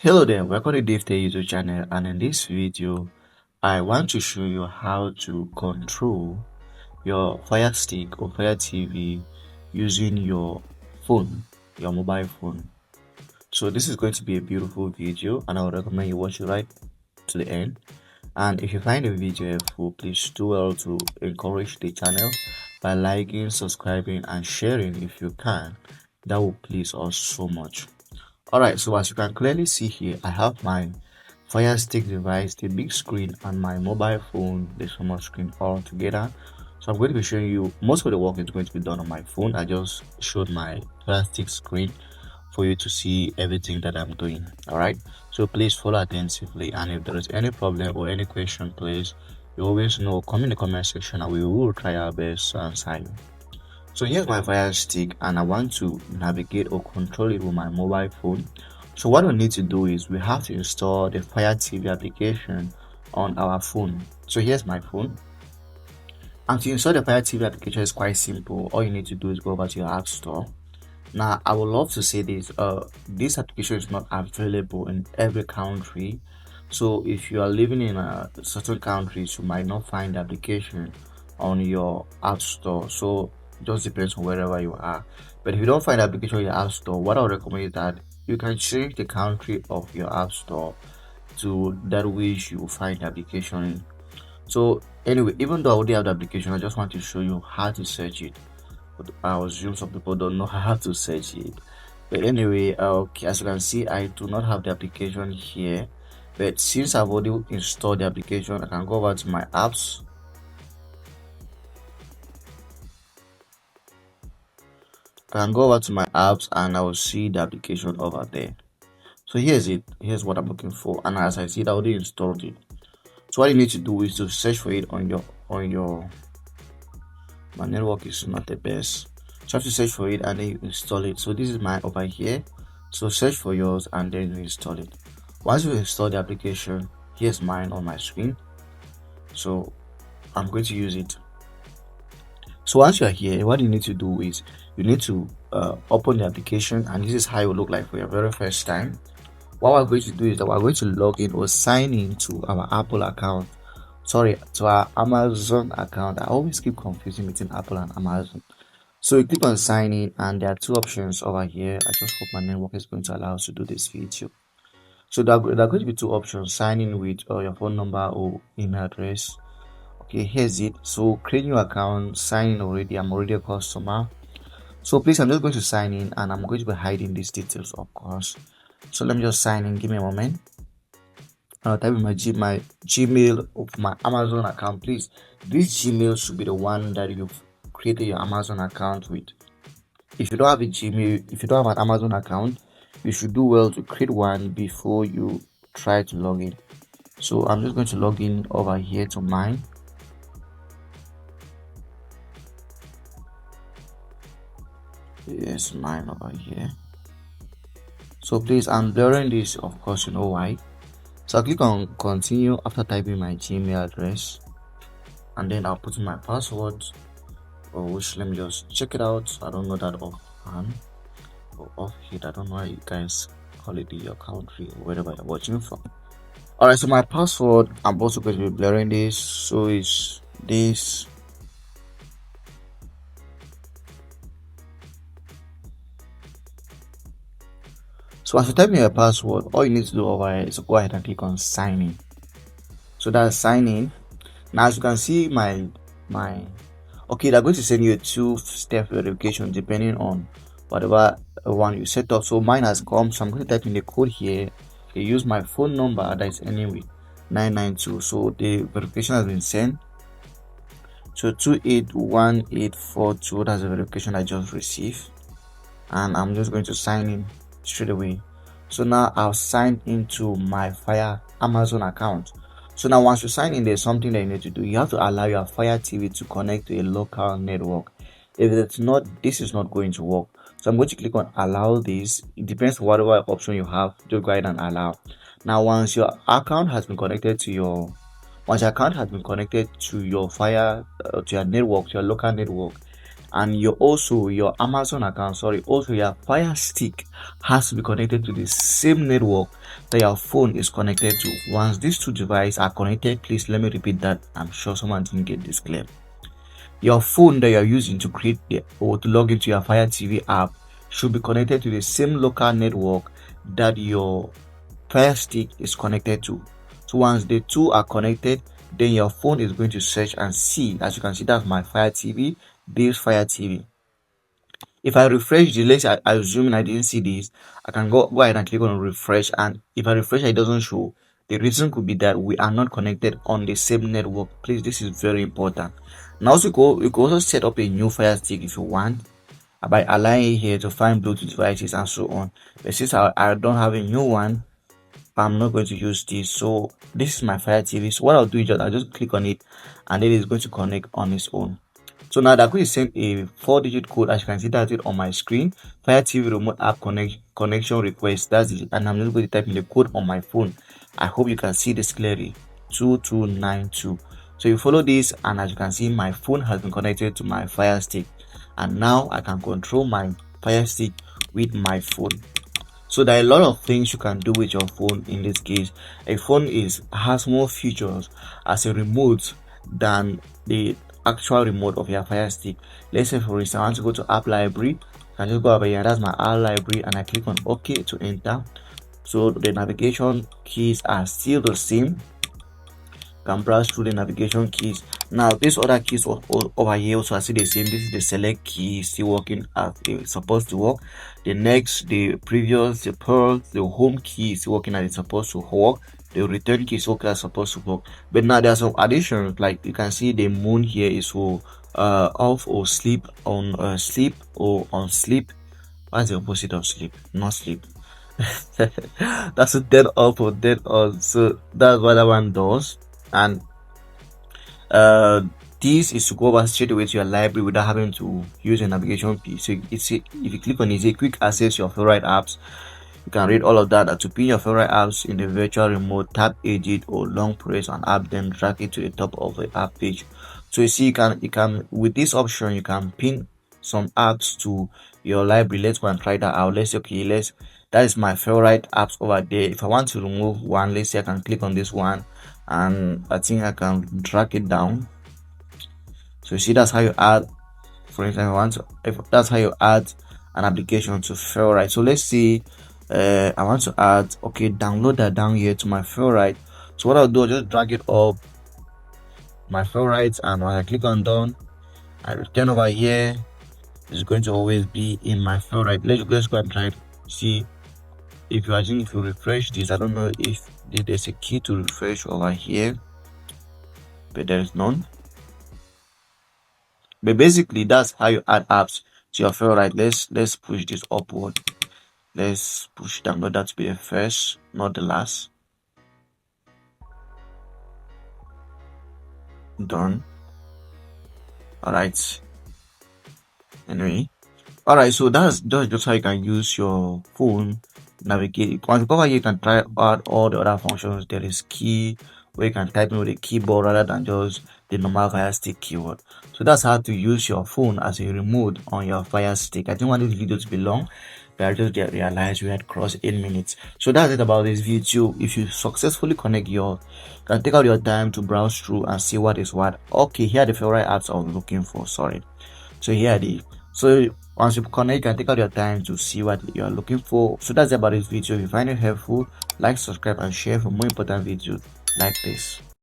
Hello there, welcome to DaveTech YouTube channel, and in this video I want to show you how to control your Fire Stick or Fire TV using your phone, your mobile phone. So this is going to be a beautiful video and I would recommend you watch it right to the end. And if you find the video helpful, please do well to encourage the channel by liking, subscribing and sharing if you can. That will please us so much. Alright, so as you can clearly see here, I have my Fire Stick device, the big screen, and my mobile phone, the small screen all together. So I'm going to be showing you most of the work is going to be done on my phone. I just showed my Fire Stick screen for you to see everything that I'm doing. Alright, so please follow attentively, and if there is any problem or any question, please, you always know, come in the comment section and we will try our best to answer you. So here's my Fire Stick and I want to navigate or control it with my mobile phone. So what we need to do is we have to install the Fire TV application on our phone. So here's my phone. And to install the Fire TV application is quite simple. All you need to do is go over to your app store. Now I would love to say this application is not available in every country. So if you are living in a certain countries, you might not find the application on your app store. So it just depends on wherever you are. But if you don't find the application on your app store, what I would recommend is that you can change the country of your app store to that which you find the application in. So anyway, even though I already have the application, I just want to show you how to search it. But I assume some people don't know how to search it. But anyway, okay, as you can see, I do not have the application here. But since I've already installed the application, I can go over to my apps. I can go over to my apps and I will see the application over there. So here's it. Here's what I'm looking for. And as I see it, I already installed it. So what you need to do is to search for it on your my network is not the best. So you have to search for it and then you install it. So this is mine over here. So search for yours and then you install it. Once you install the application, here's mine on my screen. So I'm going to use it. So once you are here, what you need to do is you need to open the application, and this is how it will look like for your very first time. What we're going to do is that we're going to log in or sign in to our Apple account. Sorry, to our Amazon account. I always keep confusing between Apple and Amazon. So you click on sign in and there are two options over here. I just hope my network is going to allow us to do this video. So there are going to be two options: sign in with your phone number or email address. Okay, here's it. So create your account, sign in already. I'm already a customer. So please, I'm just going to sign in and I'm going to be hiding these details, of course. So let me just sign in. Give me a moment. I'll type in my Gmail of my Amazon account. Please, this Gmail should be the one that you've created your Amazon account with. If you don't have a Gmail, if you don't have an Amazon account, you should do well to create one before you try to log in. So I'm just going to log in over here to mine. Yes, mine over here. So please, I'm blurring this, of course, you know why. So I'll click on continue after typing my Gmail address, and then I'll put in my password, which let me just check it out. I don't know that offhand or off hit. I don't know how you guys call it in your country or wherever you're watching from. Alright, so my password, I'm also going to be blurring this. So it's this. So as you type in your password, all you need to do over here is to go ahead and click on sign in. So that's sign in. Now as you can see okay, they're going to send you a two-step verification depending on whatever one you set up. So mine has come, so I'm going to type in the code here. I use my phone number that is ending with 992. So the verification has been sent. So 281842, that's the verification I just received, and I'm just going to sign in straight away. So now I'll sign into my Fire Amazon account. So now once you sign in, there's something that you need to do. You have to allow your Fire TV to connect to a local network. If it's not, this is not going to work. So I'm going to click on allow this. It depends on whatever option you have. Just go ahead and allow. Now once your account has been connected to your Fire to your network, to your local network, and your Amazon account, also your Fire Stick has to be connected to the same network that your phone is connected to. Once these two devices are connected, please let me repeat that. I'm sure someone didn't get this clear. Your phone that you're using to create or to log into your Fire TV app should be connected to the same local network that your Fire Stick is connected to. So once the two are connected, then your phone is going to search and see. As you can see, that's my Fire TV, this Fire TV. If I refresh the list, I assume I didn't see this, I can go ahead and click on refresh, and if I refresh it doesn't show. The reason could be that we are not connected on the same network. Please, this is very important. Now also you can also set up a new Fire Stick if you want by aligning here to find Bluetooth devices and so on. But since I don't have a new one, I'm not going to use this. So this is my Fire TV. So what I'll do is I'll just click on it, and then it's going to connect on its own. So now that going to send a 4-digit code. As you can see, that's it on my screen. Fire TV remote app connection request. That's it, and I'm just going to type in the code on my phone. I hope you can see this clearly. 2292. So you follow this, and as you can see, my phone has been connected to my Fire Stick, and now I can control my Fire Stick with my phone. So there are a lot of things you can do with your phone. In this case, a phone has more features as a remote than the actual remote of your Fire Stick. Let's say for instance I want to go to app library. I just go over here, that's my app library, and I click on OK to enter. So the navigation keys are still the same. Can browse through the navigation keys. Now these other keys over here also are still the same. This is the select key, still working as it's supposed to work. The next, the previous, the pause, the home key is working as it's supposed to work. The return key is working as supposed to work. But now there are some additions, like you can see the moon here is for off or sleep, on sleep or on sleep. What's the opposite of sleep? Not sleep. That's a dead off or dead on. So that's what that one does. And this is to go over straight away to your library without having to use a navigation piece. So if you click on it, it's a quick access your favorite apps. You can read all of that. To pin your favorite apps in the virtual remote, tap edit or long press on app, then drag it to the top of the app page. So you see, you can with this option you can pin some apps to your library. Let's go and try that out. That is my favorite apps over there. If I want to remove one, let's say I can click on this one, and I think I can drag it down. So you see, that's how you add, for instance, that's how you add an application to favorite. So let's see, I want to add, okay, download that down here to my favorite. So what I'll do, I'll just drag it up my favorites, and when I click on done, I return over here. It's going to always be in my favorite. Let's go and try it. See, if you refresh this, I don't know if there's a key to refresh over here, but there is none. But basically that's how you add apps to your favorite. Let's push this upward. Let's push download that to be the first, not the last. Done. Alright, anyway, alright, so that's just how you can use your phone navigate. Once you go over here, you can try out all the other functions. There is key where you can type in with a keyboard rather than just the normal Fire Stick keyboard. So that's how to use your phone as a remote on your Fire Stick. I didn't want this video to be long, but I just realized we had crossed 8 minutes. So that's it about this video. If you successfully connect you can take out your time to browse through and see what is what. Okay, here are the favorite apps I was looking for. Sorry. So here are the once you connect, you can take out your time to see what you are looking for. So that's it about this video. If you find it helpful, like, subscribe, and share for more important videos like this.